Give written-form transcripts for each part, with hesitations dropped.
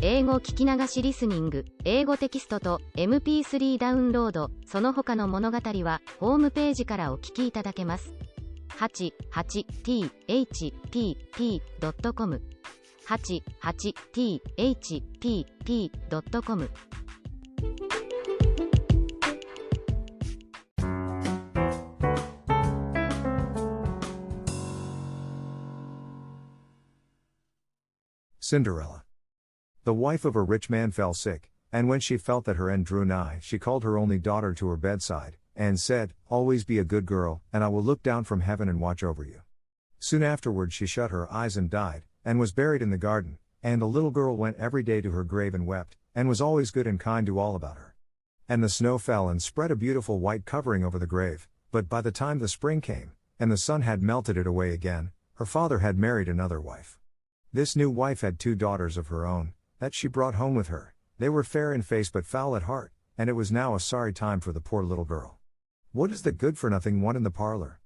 英語聞き流しリスニング、英語テキストと MP3 ダウンロード、その他の物語はホームページからお聞きいただけます。88thpp.com 88thpp.com Cinderella. The wife of a rich man fell sick, and when she felt that her end drew nigh, she called her only daughter to her bedside, and said, "Always be a good girl, and I will look down from heaven and watch over you." Soon afterward she shut her eyes and died, and was buried in the garden, and the little girl went every day to her grave and wept, and was always good and kind to all about her. And the snow fell and spread a beautiful white covering over the grave, but by the time the spring came, and the sun had melted it away again, her father had married another wife. This new wife had 2 daughters of her own, that she brought home with her. They were fair in face but foul at heart, and it was now a sorry time for the poor little girl. "What is the good-for-nothing one in the parlor?"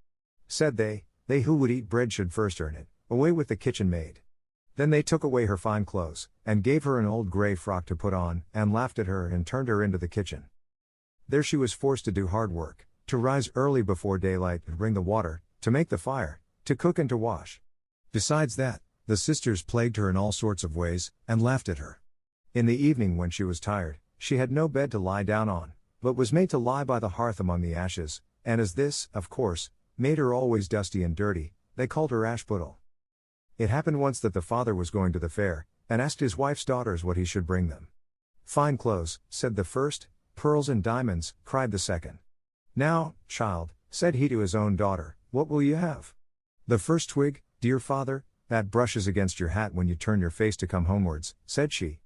said they. "They who would eat bread should first earn it. Away with the kitchen maid." Then they took away her fine clothes, and gave her an old grey frock to put on, and laughed at her and turned her into the kitchen. There she was forced to do hard work, to rise early before daylight and bring the water, to make the fire, to cook and to wash. Besides that, the sisters plagued her in all sorts of ways, and laughed at her. In the evening when she was tired, she had no bed to lie down on, but was made to lie by the hearth among the ashes, and as this, of course, made her always dusty and dirty, they called her Ashputtel. It happened once that the father was going to the fair, and asked his wife's daughters what he should bring them. "Fine clothes," said the first. "Pearls and diamonds," cried the second. "Now, child," said he to his own daughter, "what will you have?" "The first twig, dear father, that brushes against your hat when you turn your face to come homewards," said she.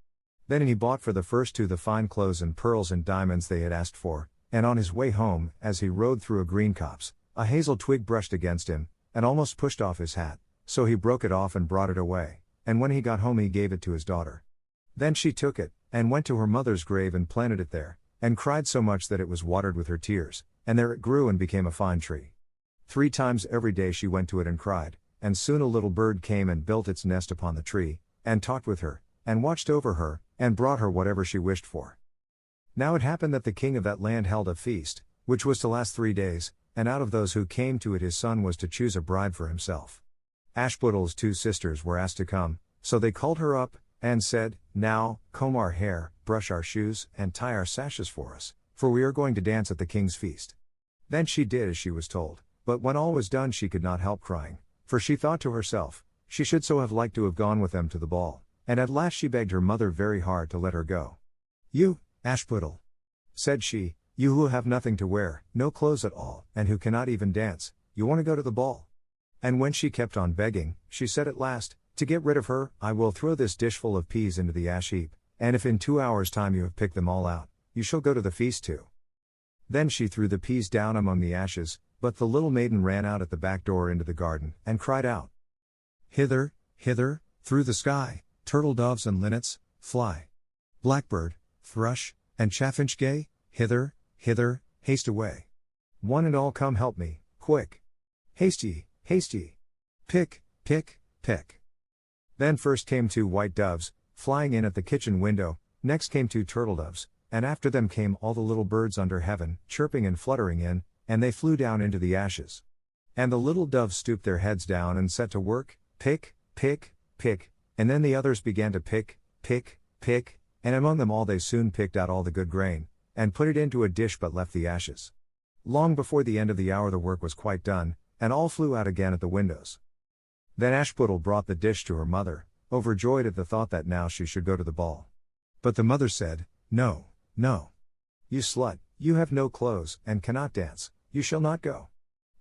Then he bought for the first 2 the fine clothes and pearls and diamonds they had asked for, and on his way home, as he rode through a green copse, a hazel twig brushed against him, and almost pushed off his hat, so he broke it off and brought it away, and when he got home he gave it to his daughter. Then she took it, and went to her mother's grave and planted it there, and cried so much that it was watered with her tears, and there it grew and became a fine tree. 3 times every day she went to it and cried, and soon a little bird came and built its nest upon the tree, and talked with her, and watched over her, and brought her whatever she wished for. Now it happened that the king of that land held a feast, which was to last 3 days, and out of those who came to it his son was to choose a bride for himself. Ashputtel's 2 sisters were asked to come, so they called her up, and said, "Now, comb our hair, brush our shoes, and tie our sashes for us, for we are going to dance at the king's feast." Then she did as she was told, but when all was done she could not help crying, for she thought to herself, she should so have liked to have gone with them to the ball, and at last she begged her mother very hard to let her go. "You, Ashputtel," said she, "you who have nothing to wear, no clothes at all, and who cannot even dance, you want to go to the ball?" And when she kept on begging, she said at last, "To get rid of her, I will throw this dishful of peas into the ash heap, and if in 2 hours' time you have picked them all out, you shall go to the feast too." Then she threw the peas down among the ashes, but the little maiden ran out at the back door into the garden, and cried out, "Hither, hither, through the sky, turtle doves and linnets, fly. Blackbird, thrush, and chaffinch gay, hither, hither, haste away. One and all come help me, quick. Haste ye, haste ye. Pick, pick, pick." Then first came 2 white doves, flying in at the kitchen window, next came 2 turtle doves, and after them came all the little birds under heaven, chirping and fluttering in, and they flew down into the ashes. And the little doves stooped their heads down and set to work, pick, pick, pick, and then the others began to pick, pick, pick, and among them all they soon picked out all the good grain, and put it into a dish but left the ashes. Long before the end of the hour the work was quite done, and all flew out again at the windows. Then Ashputtel brought the dish to her mother, overjoyed at the thought that now she should go to the ball. But the mother said, "No, no. You slut, you have no clothes, and cannot dance, you shall not go."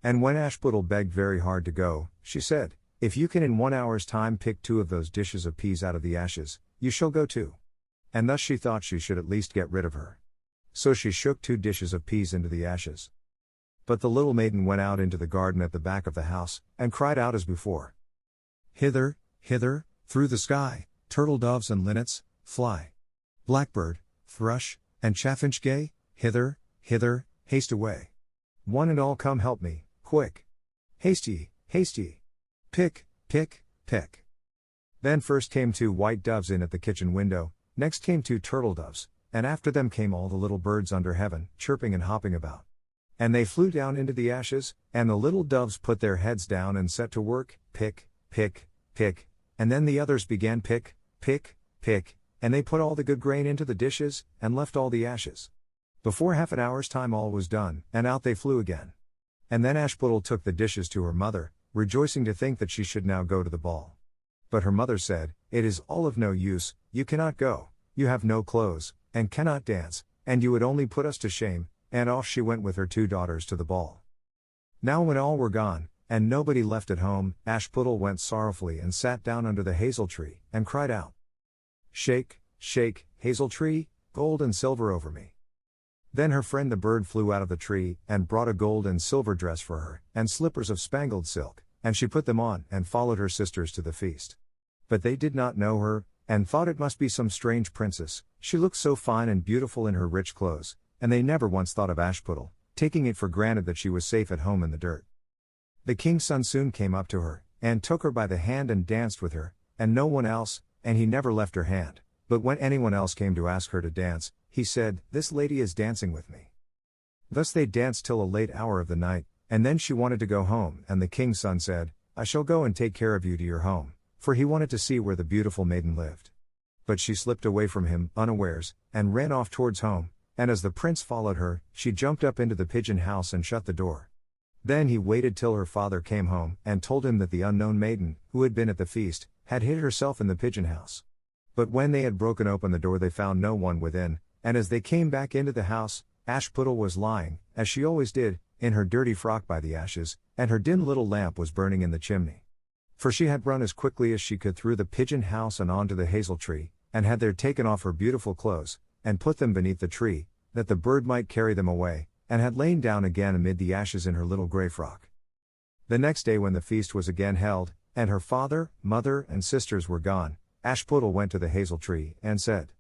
And when Ashputtel begged very hard to go, she said, "If you can in 1 hour's time pick 2 of those dishes of peas out of the ashes, you shall go too." And thus she thought she should at least get rid of her. So she shook 2 dishes of peas into the ashes. But the little maiden went out into the garden at the back of the house, and cried out as before, "Hither, hither, through the sky, turtle doves and linnets, fly. Blackbird, thrush, and chaffinch gay, hither, hither, haste away. One and all come help me, quick. Haste ye, haste ye. Pick, pick, pick." Then first came 2 white doves in at the kitchen window, Next came 2 turtle doves, and after them came all the little birds under heaven, chirping and hopping about. And they flew down into the ashes, and the little doves put their heads down and set to work, pick, pick, pick, and then the others began pick, pick, pick, and they put all the good grain into the dishes, and left all the ashes. Before half an hour's time all was done, and out they flew again. And then Ashputtel took the dishes to her mother, rejoicing to think that she should now go to the ball. But her mother said, "It is all of no use, you cannot go, you have no clothes, and cannot dance, and you would only put us to shame," and off she went with her 2 daughters to the ball. Now when all were gone, and nobody left at home, Ashputtel went sorrowfully and sat down under the hazel tree, and cried out, "Shake, shake, hazel tree, gold and silver over me." Then her friend the bird flew out of the tree, and brought a gold and silver dress for her, and slippers of spangled silk, and she put them on, and followed her sisters to the feast. But they did not know her, and thought it must be some strange princess, she looked so fine and beautiful in her rich clothes, and they never once thought of Ashputtel, taking it for granted that she was safe at home in the dirt. The king's son soon came up to her, and took her by the hand and danced with her, and no one else, and he never left her hand, but when anyone else came to ask her to dance, he said, "This lady is dancing with me." Thus they danced till a late hour of the night, and then she wanted to go home, and the king's son said, "I shall go and take care of you to your home," for he wanted to see where the beautiful maiden lived. But she slipped away from him, unawares, and ran off towards home, and as the prince followed her, she jumped up into the pigeon house and shut the door. Then he waited till her father came home, and told him that the unknown maiden, who had been at the feast, had hid herself in the pigeon house. But when they had broken open the door they found no one within, and as they came back into the house, Ashputtel was lying, as she always did, in her dirty frock by the ashes, and her dim little lamp was burning in the chimney. For she had run as quickly as she could through the pigeon house and on to the hazel tree, and had there taken off her beautiful clothes, and put them beneath the tree, that the bird might carry them away, and had lain down again amid the ashes in her little grey frock. The next day when the feast was again held, and her father, mother, and sisters were gone, Ashputtel went to the hazel tree, and said,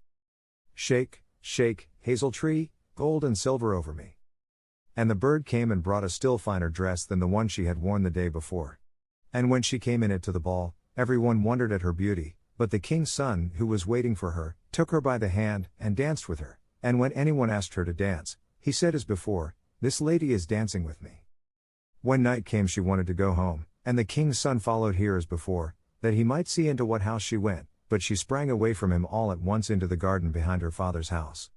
"Shake, shake, hazel tree, gold and silver over me." And the bird came and brought a still finer dress than the one she had worn the day before. And when she came in it to the ball, everyone wondered at her beauty, but the king's son, who was waiting for her, took her by the hand, and danced with her, and when anyone asked her to dance, he said as before, "This lady is dancing with me." When night came she wanted to go home, and the king's son followed her as before, that he might see into what house she went, but she sprang away from him all at once into the garden behind her father's house.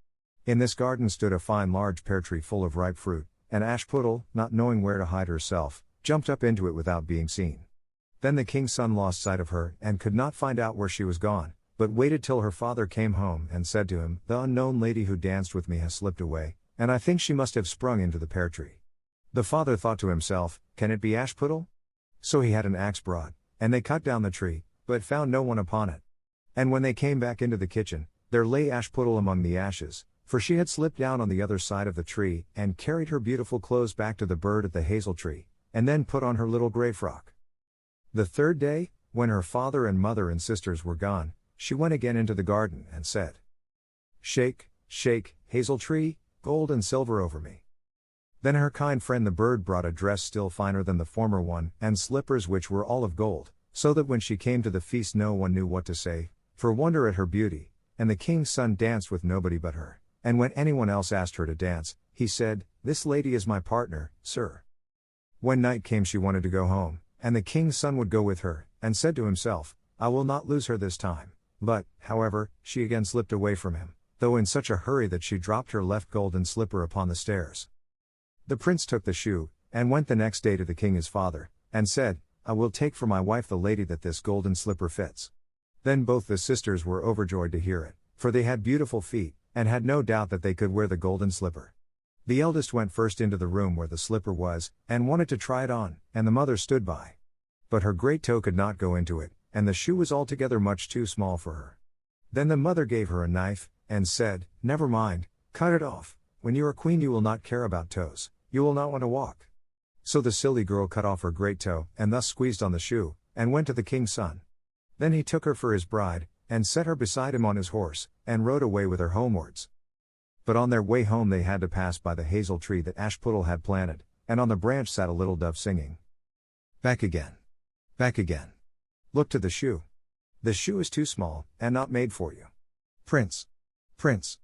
In this garden stood a fine large pear tree full of ripe fruit, and Ashputtel, not knowing where to hide herself, jumped up into it without being seen. Then the king's son lost sight of her, and could not find out where she was gone, but waited till her father came home, and said to him, "The unknown lady who danced with me has slipped away, and I think she must have sprung into the pear tree." The father thought to himself, "Can it be Ashputtel?" So he had an axe brought, and they cut down the tree, but found no one upon it. And when they came back into the kitchen, there lay Ashputtel among the ashes, for she had slipped down on the other side of the tree, and carried her beautiful clothes back to the bird at the hazel tree, and then put on her little grey frock. The third day, when her father and mother and sisters were gone, she went again into the garden, and said, "Shake, shake, hazel tree, gold and silver over me." Then her kind friend the bird brought a dress still finer than the former one, and slippers which were all of gold, so that when she came to the feast no one knew what to say, for wonder at her beauty, and the king's son danced with nobody but her, and when anyone else asked her to dance, he said, "This lady is my partner, sir." When night came she wanted to go home, and the king's son would go with her, and said to himself, "I will not lose her this time," but, however, she again slipped away from him, though in such a hurry that she dropped her left golden slipper upon the stairs. The prince took the shoe, and went the next day to the king his father, and said, "I will take for my wife the lady that this golden slipper fits." Then both the sisters were overjoyed to hear it, for they had beautiful feet, and had no doubt that they could wear the golden slipper. The eldest went first into the room where the slipper was, and wanted to try it on, and the mother stood by. But her great toe could not go into it, and the shoe was altogether much too small for her. Then the mother gave her a knife, and said, "Never mind, cut it off, when you are queen you will not care about toes, you will not want to walk." So the silly girl cut off her great toe, and thus squeezed on the shoe, and went to the king's son. Then he took her for his bride, and set her beside him on his horse, and rode away with her homewards. But on their way home they had to pass by the hazel tree that Ashputtel had planted, and on the branch sat a little dove singing, "Back again. Back again. Look to the shoe. The shoe is too small, and not made for you." Prince. Prince.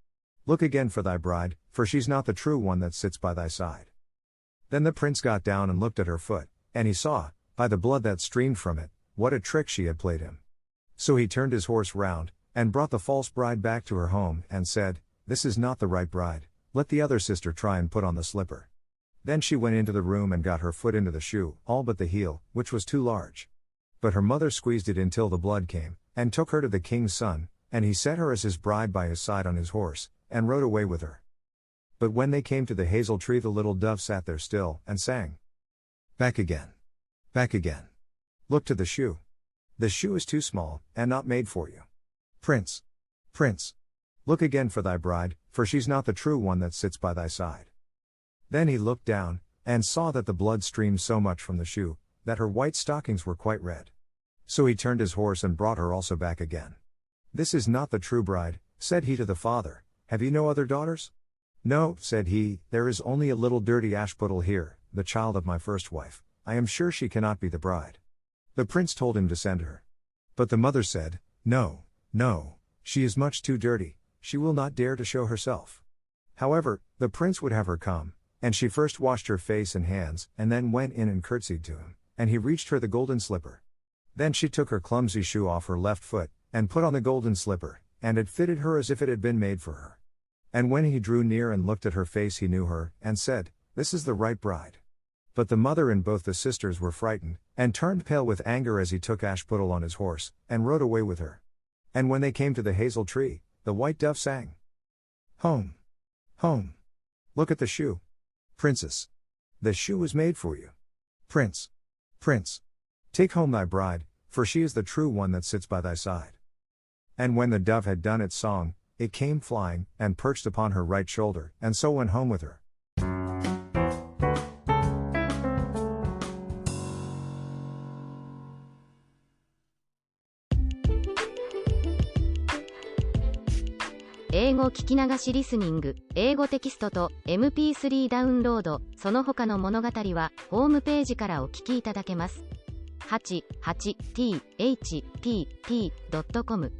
Look again for thy bride, for she's not the true one that sits by thy side. Then the prince got down and looked at her foot, and he saw, by the blood that streamed from it, what a trick she had played him. So he turned his horse round, and brought the false bride back to her home, and said, This is not the right bride, let the other sister try and put on the slipper. Then she went into the room and got her foot into the shoe, all but the heel, which was too large. But her mother squeezed it until the blood came, and took her to the king's son, and he set her as his bride by his side on his horse, and rode away with her. But when they came to the hazel tree, the little dove sat there still, and sang. Back again. Back again. Look to the shoe. The shoe is too small, and not made for you. Prince. Prince. Look again for thy bride, for she's not the true one that sits by thy side. Then he looked down, and saw that the blood streamed so much from the shoe, that her white stockings were quite red. So he turned his horse and brought her also back again. This is not the true bride, said he to the father. Have you no other daughters? No, said he, there is only a little dirty ashputtel here, the child of my first wife. I am sure she cannot be the bride. The prince told him to send her. But the mother said, No, no, she is much too dirty, she will not dare to show herself. However, the prince would have her come, and she first washed her face and hands, and then went in and curtsied to him, and he reached her the golden slipper. Then she took her clumsy shoe off her left foot, and put on the golden slipper, and it fitted her as if it had been made for her. And when he drew near and looked at her face, he knew her, and said, This is the right bride. But the mother and both the sisters were frightened, and turned pale with anger as he took Ashputtel on his horse, and rode away with her. And when they came to the hazel tree, the white dove sang. Home. Home. Look at the shoe. Princess. The shoe was made for you. Prince. Prince. Take home thy bride, for she is the true one that sits by thy side. And when the dove had done its song, it came flying, and perched upon her right shoulder, and so went home with her. 英語聞き流しリスニング、英語テキストと MP3 ダウンロード、その他の物語はホームページからお聞きいただけます。88thpp.com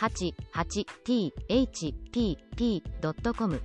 88thpp.com